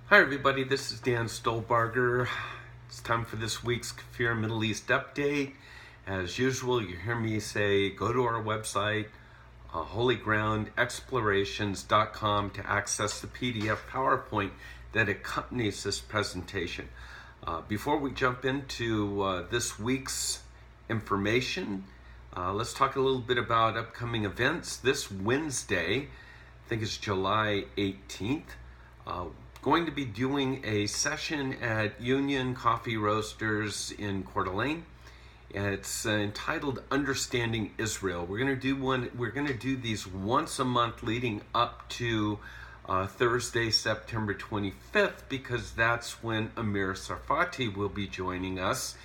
Hi everybody, this is Dan Stolebarger. It's time for this week's KFIR Middle East update. As usual, you hear me say go to our website, holygroundexplorations.com, to access the PDF PowerPoint that accompanies this presentation. Before we jump into this week's information, let's talk a little bit about upcoming events. This Wednesday, I think it's July 18th, going to be doing a session at Union Coffee Roasters in Coeur d'Alene. It's entitled Understanding Israel. We're going to do these once a month leading up to Thursday, September 25th, because that's when Amir Sarfati will be joining us.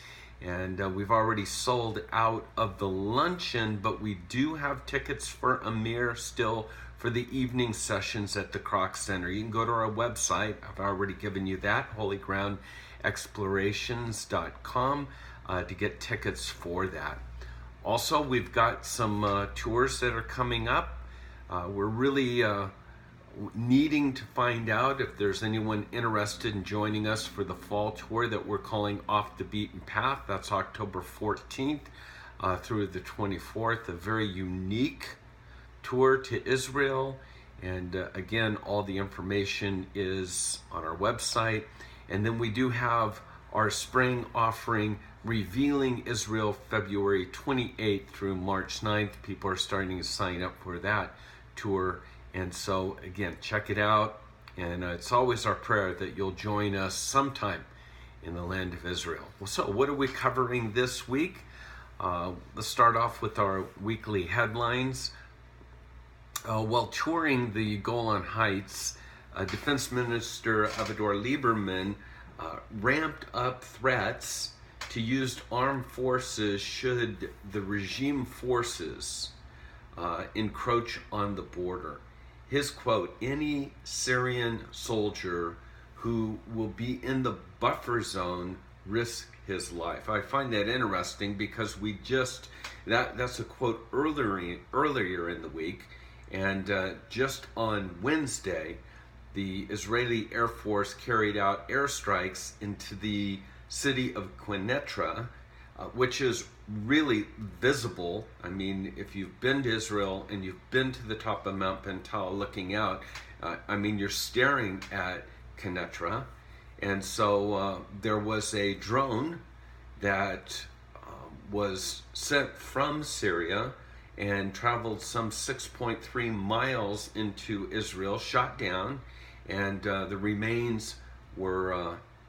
And we've already sold out of the luncheon, but we do have tickets for Amir still for the evening sessions at the Kroc Center. You can go to our website. I've already given you that, holygroundexplorations.com, to get tickets for that. Also, we've got some tours that are coming up. We're really needing to find out if there's anyone interested in joining us for the fall tour that we're calling Off the Beaten Path. That's October 14th through the 24th, a very unique tour to Israel. And again, all the information is on our website. And then we do have our spring offering, Revealing Israel, February 28th through March 9th. People are starting to sign up for that tour. And so again, check it out. And it's always our prayer that you'll join us sometime in the land of Israel. So what are we covering this week? Let's start off with our weekly headlines. While touring the Golan Heights, Defense Minister Avigdor Lieberman ramped up threats to use armed forces should the regime forces encroach on the border. His quote, "Any Syrian soldier who will be in the buffer zone risks his life." I find that interesting because that's a quote earlier in the week. And just on Wednesday, the Israeli Air Force carried out airstrikes into the city of Quneitra, which is really visible. I mean, if you've been to Israel and you've been to the top of Mount Pental looking out, you're staring at Quneitra. And so there was a drone that was sent from Syria and traveled some 6.3 miles into Israel, shot down, and the remains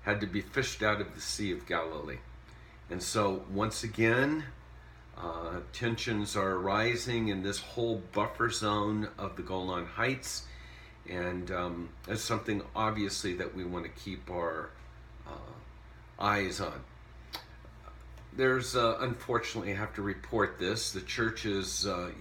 had to be fished out of the Sea of Galilee. And so once again, tensions are rising in this whole buffer zone of the Golan Heights, and it's something obviously that we want to keep our eyes on. There's, unfortunately, I have to report this, the church is, I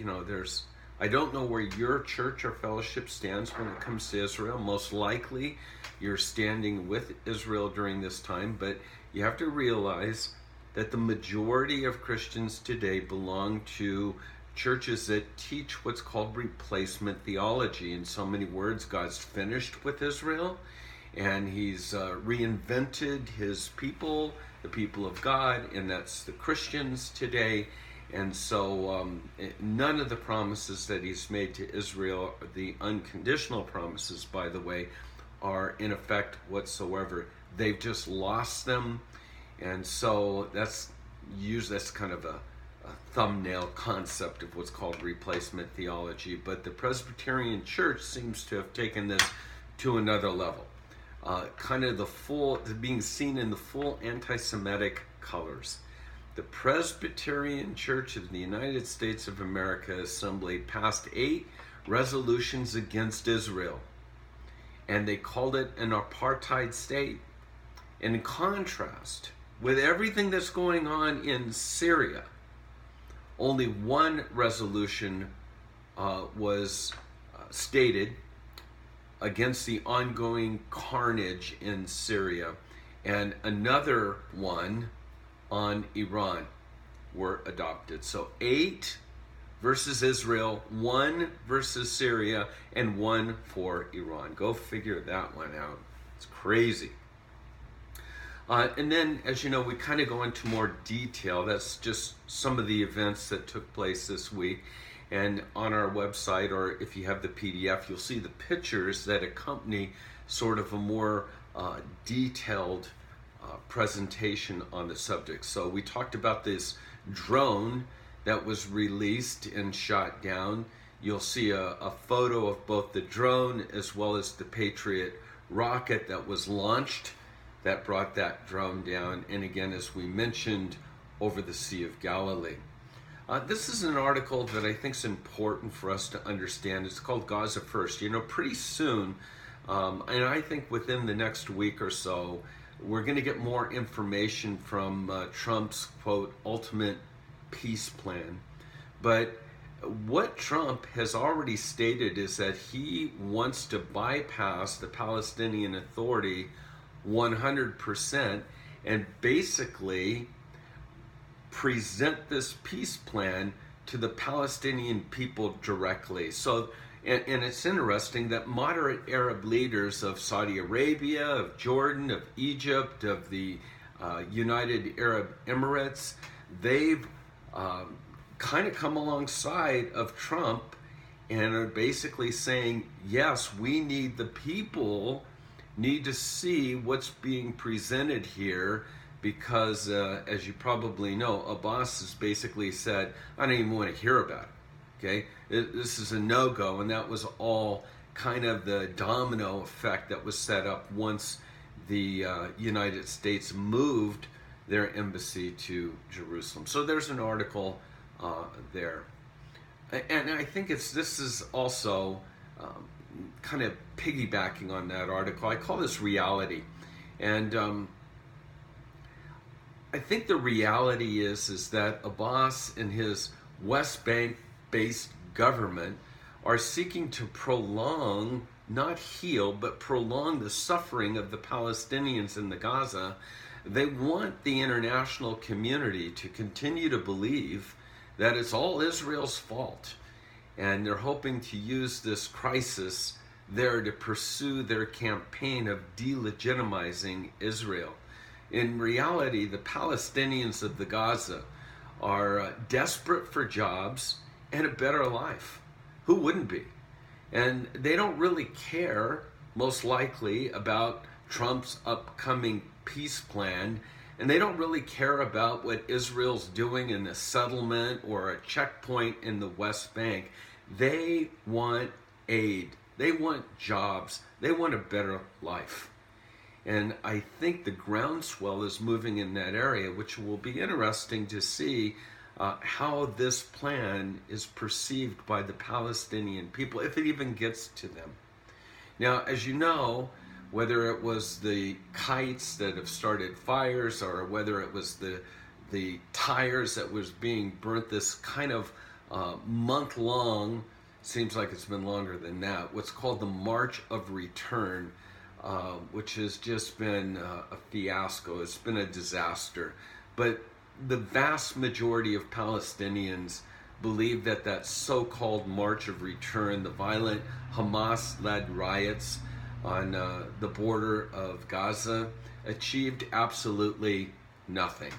don't know where your church or fellowship stands when it comes to Israel. Most likely you're standing with Israel during this time, but you have to realize that the majority of Christians today belong to churches that teach what's called replacement theology. In so many words, God's finished with Israel, and he's reinvented his people, the people of God, and that's the Christians today. And so none of the promises that he's made to Israel, the unconditional promises, by the way, are in effect whatsoever. They've just lost them. And so that's kind of a thumbnail concept of what's called replacement theology. But the Presbyterian Church seems to have taken this to another level. Being seen in the full anti-Semitic colors. The Presbyterian Church of the United States of America Assembly passed 8 resolutions against Israel, and they called it an apartheid state. And in contrast, with everything that's going on in Syria, only one resolution was stated against the ongoing carnage in Syria, and another one on Iran were adopted. So 8 versus Israel, 1 versus Syria, and 1 for Iran. Go figure that one out. It's crazy. And then, as you know, we kind of go into more detail. That's just some of the events that took place this week. And on our website, or if you have the PDF, you'll see the pictures that accompany sort of a more detailed presentation on the subject. So we talked about this drone that was released and shot down. You'll see a photo of both the drone as well as the Patriot rocket that was launched that brought that drone down, and again, as we mentioned, over the Sea of Galilee. This is an article that I think is important for us to understand. It's called Gaza First. You know, pretty soon, and I think within the next week or so, we're going to get more information from Trump's, quote, ultimate peace plan. But what Trump has already stated is that he wants to bypass the Palestinian Authority 100% and basically present this peace plan to the Palestinian people directly. So, and it's interesting that moderate Arab leaders of Saudi Arabia, of Jordan, of Egypt, of the United Arab Emirates, they've kind of come alongside of Trump and are basically saying, yes, we need the people need to see what's being presented here, because as you probably know, Abbas has basically said, I don't even want to hear about it. Okay, this is a no-go, and that was all kind of the domino effect that was set up once the United States moved their embassy to Jerusalem. So there's an article there, and I think this is also kind of piggybacking on that article. I call this reality, and I think the reality is that Abbas and his West Bank-based government are seeking to prolong, not heal, but prolong the suffering of the Palestinians in the Gaza. They want the international community to continue to believe that it's all Israel's fault. And they're hoping to use this crisis there to pursue their campaign of delegitimizing Israel. In reality, the Palestinians of the Gaza are desperate for jobs and a better life. Who wouldn't be? And they don't really care, most likely, about Trump's upcoming peace plan, and they don't really care about what Israel's doing in a settlement or a checkpoint in the West Bank. They want aid. They want jobs. They want a better life. And I think the groundswell is moving in that area, which will be interesting to see how this plan is perceived by the Palestinian people, if it even gets to them. Now, as you know, whether it was the kites that have started fires or whether it was the tires that was being burnt, this kind of month-long, seems like it's been longer than that, what's called the March of Return, which has just been a fiasco. It's been a disaster. But the vast majority of Palestinians believe that that so-called March of Return, the violent Hamas-led riots on the border of Gaza, achieved absolutely nothing.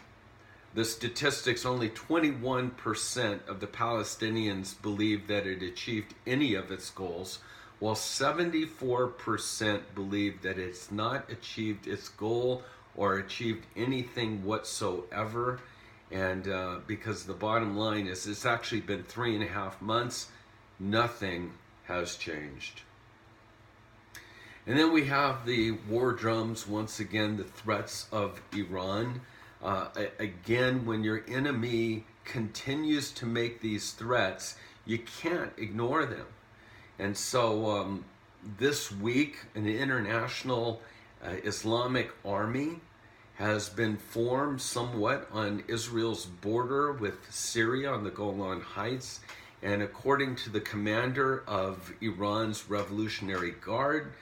The statistics, only 21% of the Palestinians believe that it achieved any of its goals, while 74% believe that it's not achieved its goal or achieved anything whatsoever. And because the bottom line is it's actually been 3.5 months, nothing has changed. And then we have the war drums, once again, the threats of Iran. Again, when your enemy continues to make these threats, you can't ignore them. And so this week, an international Islamic army has been formed somewhat on Israel's border with Syria on the Golan Heights. And according to the commander of Iran's Revolutionary Guard,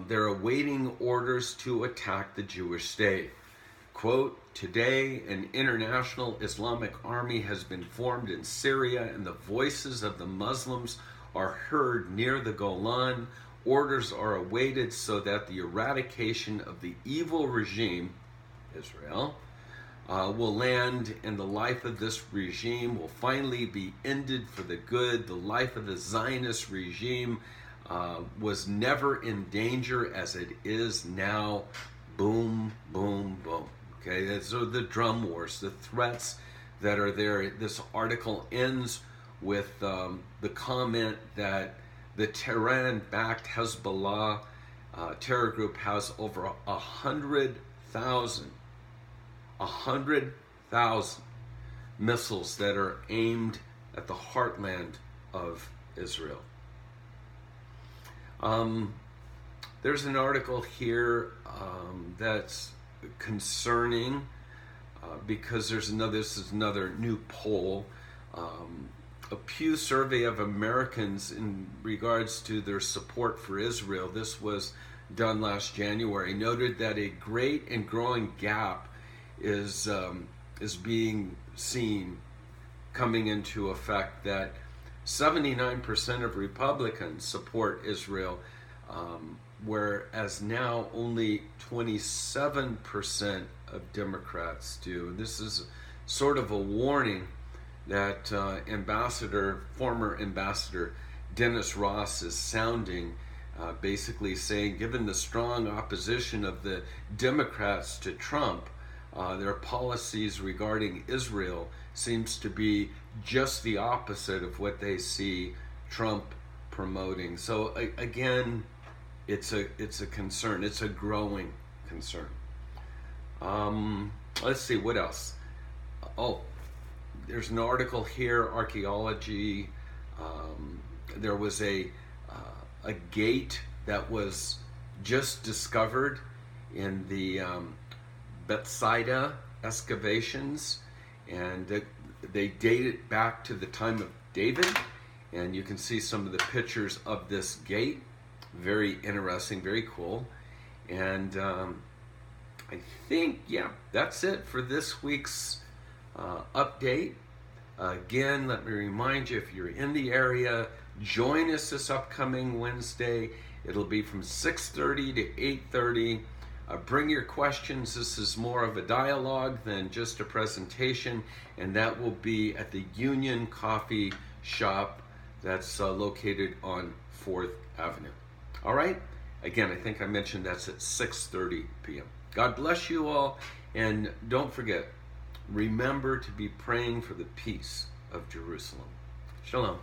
they're awaiting orders to attack the Jewish state. Quote, today an international Islamic army has been formed in Syria, and the voices of the Muslims are heard near the Golan. orders are awaited so that the eradication of the evil regime, Israel, will land, and the life of this regime will finally be ended for the good. The life of the Zionist regime was never in danger as it is now. Boom, boom, boom. Okay, those are the drum wars, the threats that are there. This article ends with the comment that the Tehran-backed Hezbollah terror group has over 100,000 missiles that are aimed at the heartland of Israel. There's an article here that's concerning because this is another new poll. A Pew survey of Americans in regards to their support for Israel, this was done last January, noted that a great and growing gap is being seen coming into effect, that 79% of Republicans support Israel, whereas now only 27% of Democrats do. This is sort of a warning that former ambassador Dennis Ross is sounding, basically saying, given the strong opposition of the Democrats to Trump, their policies regarding Israel seems to be just the opposite of what they see Trump promoting. So again, it's a concern. It's a growing concern. Let's see, what else? There's an article here, archaeology. There was a gate that was just discovered in the Bethsaida excavations, and they date it back to the time of David, and you can see some of the pictures of this gate. Very interesting, very cool. And I think, yeah, that's it for this week's update. Again, let me remind you, if you're in the area, join us this upcoming Wednesday. It'll be from 6:30 to 8:30. Bring your questions. This is more of a dialogue than just a presentation, and that will be at the Union Coffee Shop that's located on 4th Avenue. All right? Again, I think I mentioned that's at 6:30 p.m. God bless you all, and don't forget, remember to be praying for the peace of Jerusalem. Shalom.